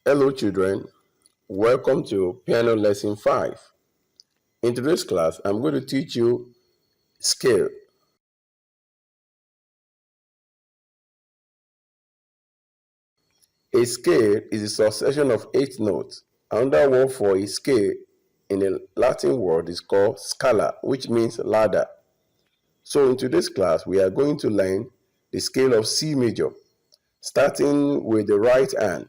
Hello children, welcome to Piano Lesson 5. In today's class, I'm going to teach you scale. A scale is a succession of 8 notes. Another word for a scale in a Latin word is called scala, which means ladder. So in today's class, we are going to learn the scale of C major, starting with the right hand.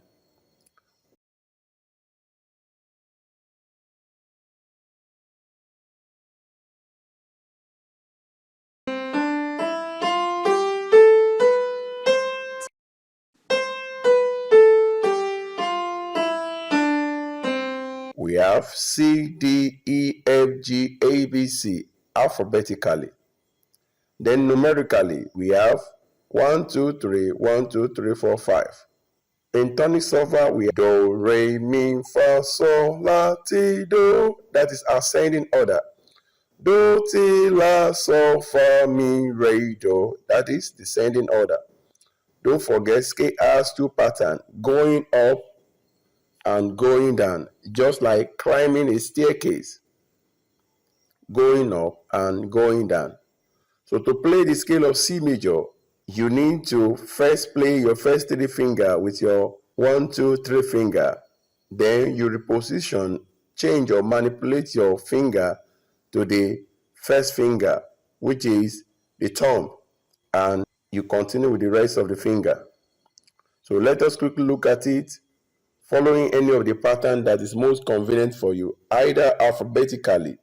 We have C, D, E, F, G, A, B, C alphabetically. Then numerically, we have 1, 2, 3, 1, 2, 3, 4, 5. In tonic solver, we have do, re, mi, fa, sol, la, ti, do. That is ascending order. Do, ti, la, sol, fa, mi, re, do. That is descending order. Don't forget, scale has 2 patterns, going up and going down, just like climbing a staircase, going up and going down. So to play the scale of C major, you need to first play your first 3 finger with your 1, 2, 3 finger. Then you reposition, change or manipulate your finger to the first finger, which is the thumb, and you continue with the rest of the finger. So let us quickly look at it, following any of the pattern that is most convenient for you, either alphabetically.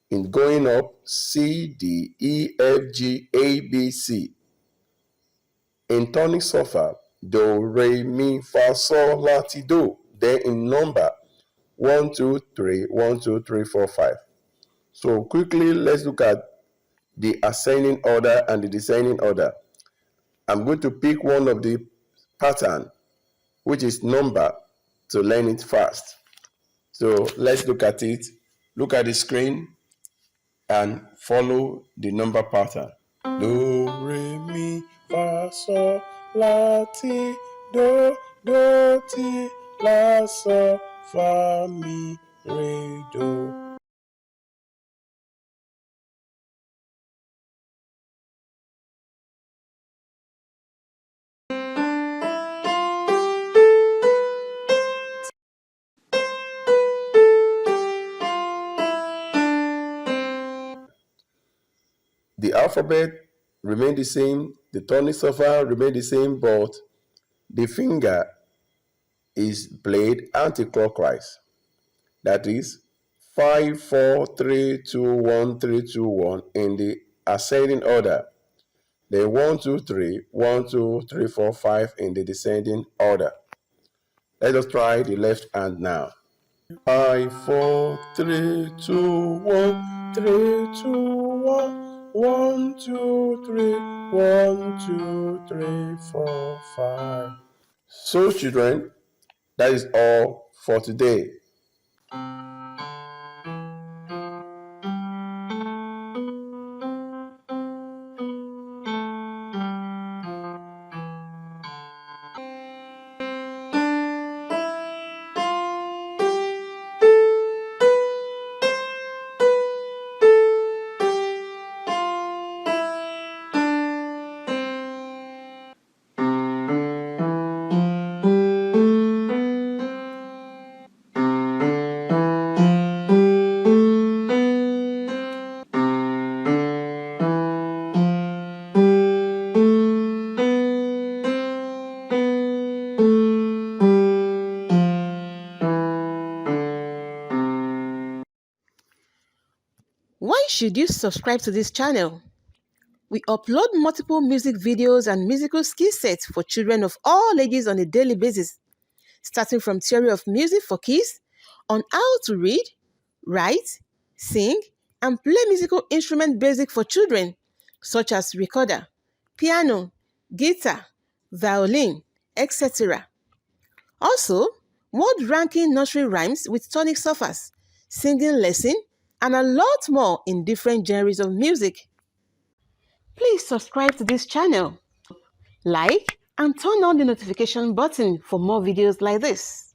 In going up, C, D, E, F, G, A, B, C. In tonic solfa, do, re, mi, fa, sol, la, ti, do. Then in number, 1, 2, 3, 1, 2, 3, 4, 5. So quickly, let's look at the ascending order and the descending order. I'm going to pick one of the pattern, which is number, to learn it fast. So let's look at it. Look at the screen and follow the number pattern. Do, re, mi, fa, sol, la, ti, do, ti, la, sol, fa, mi, re, do. The alphabet remain the same, the tonic solfa remain the same, but the finger is played anti-clockwise. That is 5, 4, 3, 2, 1, 3, 2, 1 in the ascending order. Then 1, 2, 3, 1, 2, 3, 4, 5 in the descending order. Let us try the left hand now. 5, 4, 3, 2, 1, 3, 2, 1. 1, 2, 3, 1, 2, 3, 4, 5. So children, that is all for today. Why should you subscribe to this channel? We upload multiple music videos and musical skill sets for children of all ages on a daily basis, starting from theory of music for kids, on how to read, write, sing, and play musical instrument basic for children, such as recorder, piano, guitar, violin, etc. Also, word-ranking nursery rhymes with tonic solfas, singing lesson, and a lot more in different genres of music. Please subscribe to this channel, like and turn on the notification button for more videos like this.